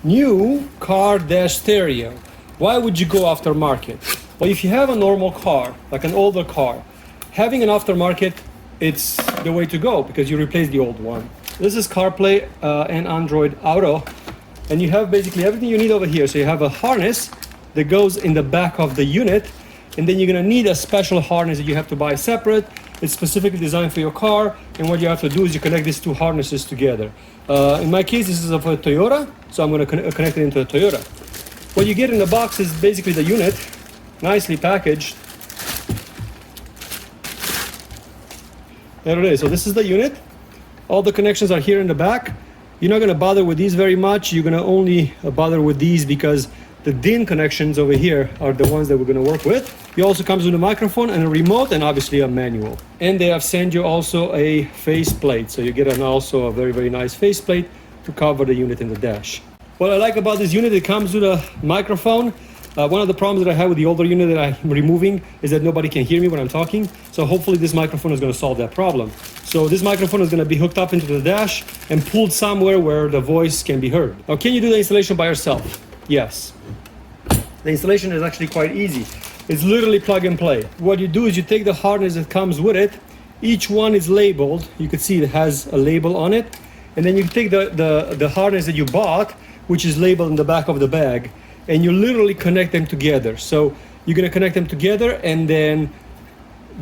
new car dash stereo. Why would you go aftermarket? Well, if you have a normal car, like an older car, having an aftermarket, it's the way to go because you replace the old one. This is CarPlay and Android Auto, and you have basically everything you need over here. So you have a harness that goes in the back of the unit, and then you're gonna need a special harness that you have to buy separate. It's specifically designed for your car, and what you have to do is you connect these two harnesses together. In my case, this is for a Toyota, so I'm gonna connect it into a Toyota. What you get in the box is basically the unit, nicely packaged. There it is. So this is the unit. All the connections are here in the back. You're not gonna bother with these very much. You're gonna only bother with these because the DIN connections over here are the ones that we're gonna work with. It also comes with a microphone and a remote and obviously a manual. And they have sent you also a faceplate. So you get also a very, very nice faceplate to cover the unit in the dash. What I like about this unit, it comes with a microphone. One of the problems that I have with the older unit that I'm removing is that nobody can hear me when I'm talking. So hopefully this microphone is gonna solve that problem. So this microphone is gonna be hooked up into the dash and pulled somewhere where the voice can be heard. Now, can you do the installation by yourself? Yes. The installation is actually quite easy. It's literally plug and play. What you do is you take the harness that comes with it. Each one is labeled. You can see it has a label on it. And then you take the harness that you bought, which is labeled in the back of the bag, and you literally connect them together. So you're gonna connect them together and then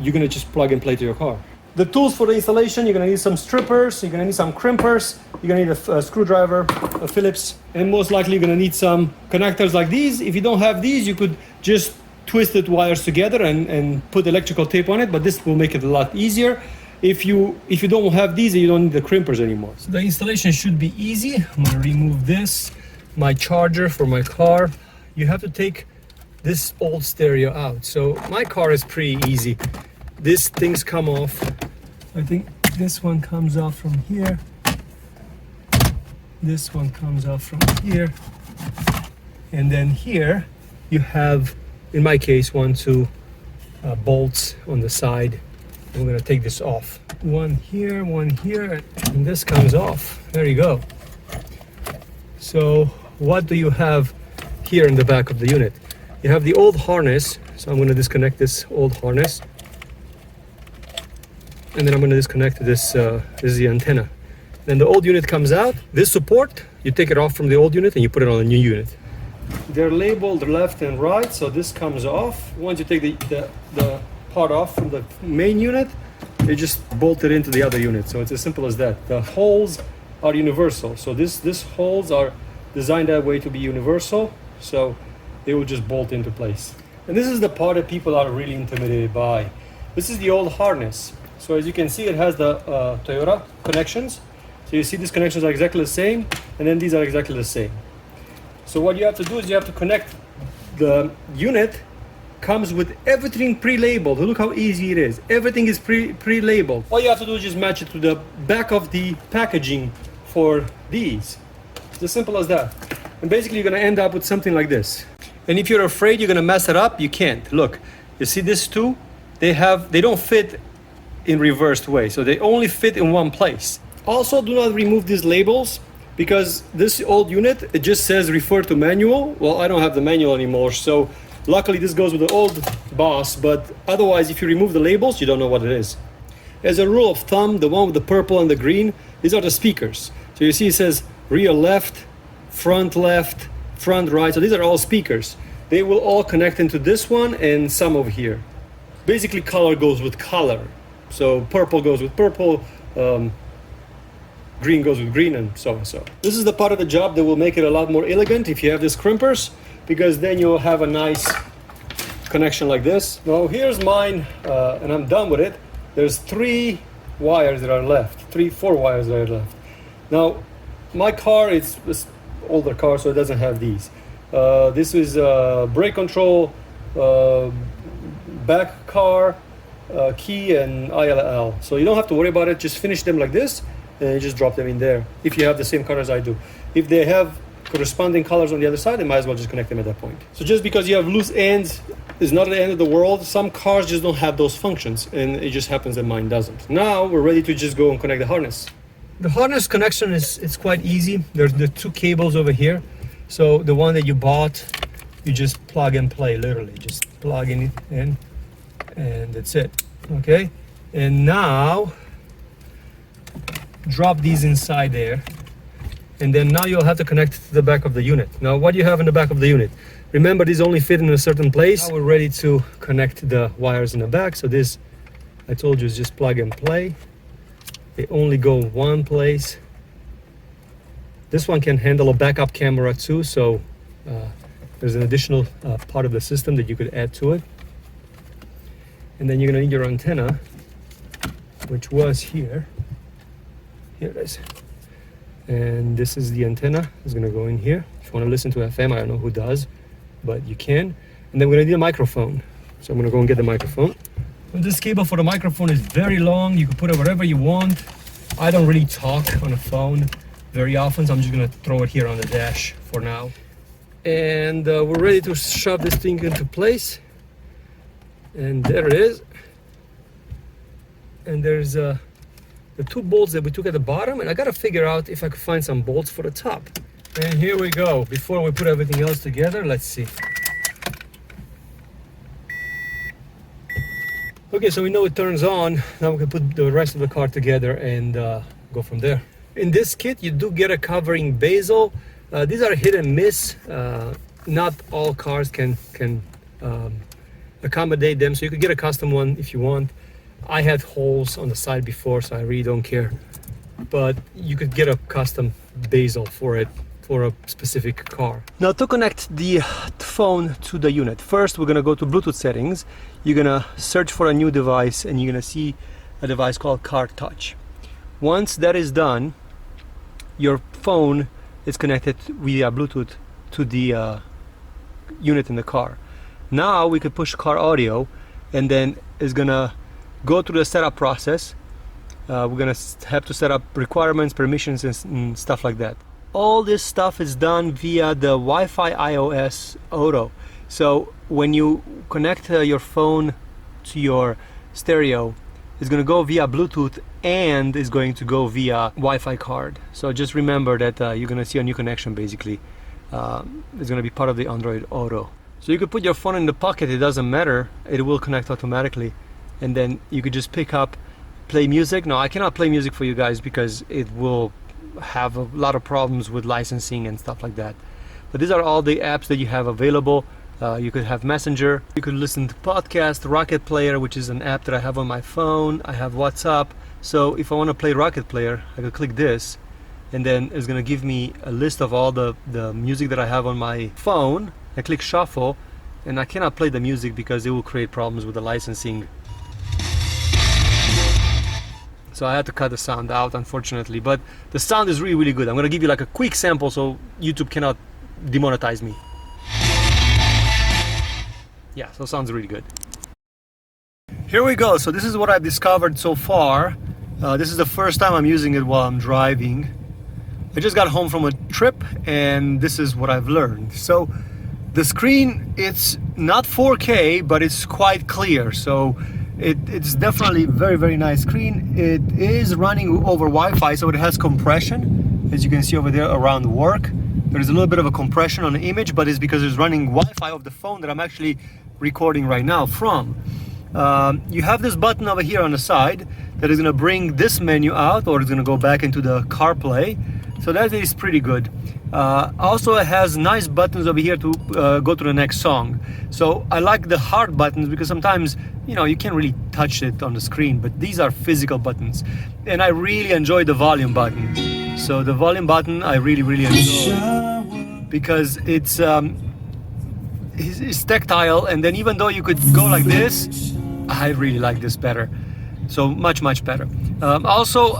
you're gonna just plug and play to your car. The tools for the installation, you're gonna need some strippers, you're gonna need some crimpers, you're gonna need a screwdriver, a Phillips, and most likely you're gonna need some connectors like these. If you don't have these, you could just twist the wires together and put electrical tape on it, but this will make it a lot easier. If you don't have these, you don't need the crimpers anymore. So the installation should be easy. I'm gonna remove this, my charger for my car. You have to take this old stereo out. So my car is pretty easy. These things come off. I think this one comes off from here. This one comes off from here. And then here you have, in my case, 2 bolts on the side. I'm gonna take this off. One here, and this comes off. There you go. So what do you have here in the back of the unit? You have the old harness. So I'm gonna disconnect this old harness. And then I'm gonna disconnect this, this is the antenna. Then the old unit comes out. This support, you take it off from the old unit and you put it on a new unit. They're labeled left and right, so this comes off. Once you take the part off from the main unit, they just bolt it into the other unit. So it's as simple as that. The holes are universal. So these holes are designed that way to be universal. So they will just bolt into place. And this is the part that people are really intimidated by. This is the old harness. So as you can see, it has the Toyota connections. So you see these connections are exactly the same, and then these are exactly the same. So what you have to do is you have to connect the unit. Comes with everything pre-labeled. Look how easy it is. Everything is pre-labeled. All you have to do is just match it to the back of the packaging for these. It's as simple as that. And basically you're gonna end up with something like this. And if you're afraid you're gonna mess it up, you can't. Look, you see this two? They don't fit in reversed way. So they only fit in one place. Also, do not remove these labels because this old unit, it just says refer to manual. Well, I don't have the manual anymore, so luckily this goes with the old boss, but otherwise if you remove the labels, you don't know what it is. As a rule of thumb, the one with the purple and the green, these are the speakers. So you see it says rear left, front right, so these are all speakers. They will all connect into this one and some over here. Basically color goes with color. So purple goes with purple, green goes with green, and so and so. This is the part of the job that will make it a lot more elegant if you have these crimpers, because then you'll have a nice connection like this. Now here's mine, and I'm done with it. There's 3 wires that are left, 4 wires that are left. Now my car, it's older car, so it doesn't have these. This is brake control, back car, key, and ILL. So you don't have to worry about it. Just finish them like this and you just drop them in there if you have the same color as I do. If they have corresponding colors on the other side, then might as well just connect them at that point. So just because you have loose ends is not the end of the world. Some cars just don't have those functions, and it just happens that mine doesn't. Now we're ready to just go and connect the harness. The harness connection is quite easy. There's the 2 cables over here. So the one that you bought, you just plug and play, literally just plug in, and that's it. Okay, and now drop these inside there, and then now you'll have to connect to the back of the unit. Now what do you have in the back of the unit? Remember, these only fit in a certain place. Now we're ready to connect the wires in the back. So this, I told you, is just plug and play. They only go one place. This one can handle a backup camera too, so there's an additional part of the system that you could add to it. And then you're gonna need your antenna, which was here. Here it is. And this is the antenna. It's gonna go in here. If you wanna listen to FM, I don't know who does, but you can. And then we're gonna need a microphone. So I'm gonna go and get the microphone. And this cable for the microphone is very long. You can put it wherever you want. I don't really talk on the phone very often, so I'm just gonna throw it here on the dash for now. And we're ready to shove this thing into place. And there it is. And there's the two bolts that we took at the bottom, and I gotta figure out if I could find some bolts for the top. And here we go. Before we put everything else together, let's see. Okay, so we know it turns on. Now we can put the rest of the car together and go from there. In this kit, you do get a covering bezel. These are hit and miss. Not all cars can accommodate them, so you could get a custom one if you want. I had holes on the side before, so I really don't care. But you could get a custom bezel for it, for a specific car. Now to connect the phone to the unit, first we're gonna go to Bluetooth settings. You're gonna search for a new device, and you're gonna see a device called Car Touch. Once that is done, your phone is connected via Bluetooth to the unit in the car. Now we could push car audio, and then it's gonna go through the setup process. We're gonna have to set up requirements, permissions, and stuff like that. All this stuff is done via the Wi-Fi iOS Auto. So when you connect your phone to your stereo, it's going to go via Bluetooth and is going to go via Wi-Fi card. So just remember that you're going to see a new connection basically. It's going to be part of the Android Auto. So you could put your phone in the pocket, it doesn't matter, it will connect automatically. And then you could just pick up, play music. No, I cannot play music for you guys because it will have a lot of problems with licensing and stuff like that. But these are all the apps that you have available. You could have Messenger, you could listen to podcast, Rocket Player, which is an app that I have on my phone. I have WhatsApp. So if I want to play Rocket Player, I could click this, and then it's going to give me a list of all the music that I have on my phone. I click shuffle, and I cannot play the music because it will create problems with the licensing. So I had to cut the sound out, unfortunately, but the sound is really, really good. I'm going to give you like a quick sample so YouTube cannot demonetize me. Yeah, so it sounds really good. Here we go. So this is what I've discovered so far. This is the first time I'm using it while I'm driving. I just got home from a trip, and this is what I've learned. So the screen, it's not 4K, but it's quite clear. So it's definitely very, very nice screen. It is running over Wi-Fi, so it has compression, as you can see over there around work. There's a little bit of a compression on the image, but it's because it's running Wi-Fi of the phone that I'm actually recording right now from. You have this button over here on the side that is going to bring this menu out, or it's going to go back into the Carplay. So that is pretty good. Also, it has nice buttons over here to go to the next song. So I like the hard buttons because sometimes, you know, you can't really touch it on the screen, but these are physical buttons. And I really enjoy the volume button. So the volume button I really, really enjoy because it's tactile, and then even though you could go like this, I really like this better. So much, much better. Also,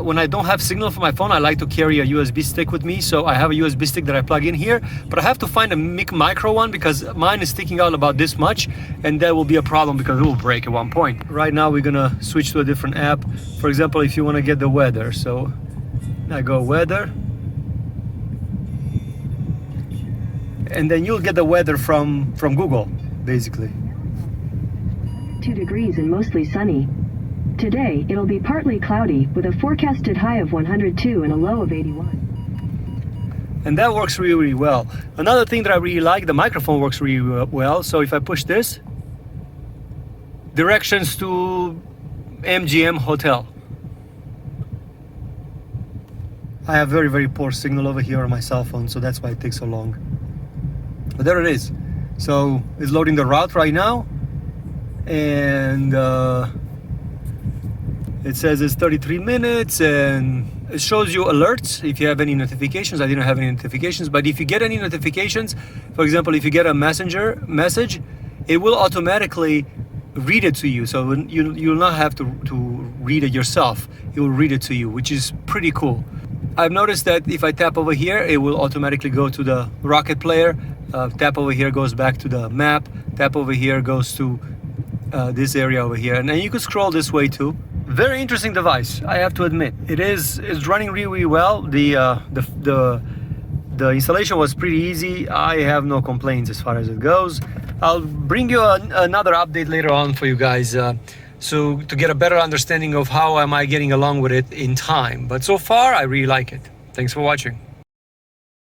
when I don't have signal for my phone, I like to carry a USB stick with me. So I have a USB stick that I plug in here, but I have to find a micro one because mine is sticking out about this much, and that will be a problem because it will break at one point. Right now we're gonna switch to a different app. For example, if you want to get the weather, so I go weather, and then you'll get the weather from Google, basically. 2 degrees and mostly sunny. Today, it'll be partly cloudy with a forecasted high of 102 and a low of 81. And that works really, really well. Another thing that I really like, the microphone works really well. So if I push this, directions to MGM Hotel. I have very, very poor signal over here on my cell phone, so that's why it takes so long. But there it is. So it's loading the route right now, and it says it's 33 minutes, and it shows you alerts if you have any notifications. I didn't have any notifications, but if you get any notifications, for example, if you get a messenger message, it will automatically read it to you. So you'll not have to read it yourself. It will read it to you, which is pretty cool. I've noticed that if I tap over here, it will automatically go to the rocket player. Tap over here goes back to the map. Tap over here goes to this area over here. And then you could scroll this way too. Very interesting device, I have to admit. It's running really, really well. The installation was pretty easy. I have no complaints as far as it goes. I'll bring you another update later on for you guys. So to get a better understanding of how am I getting along with it in time. But so far, I really like it. Thanks for watching.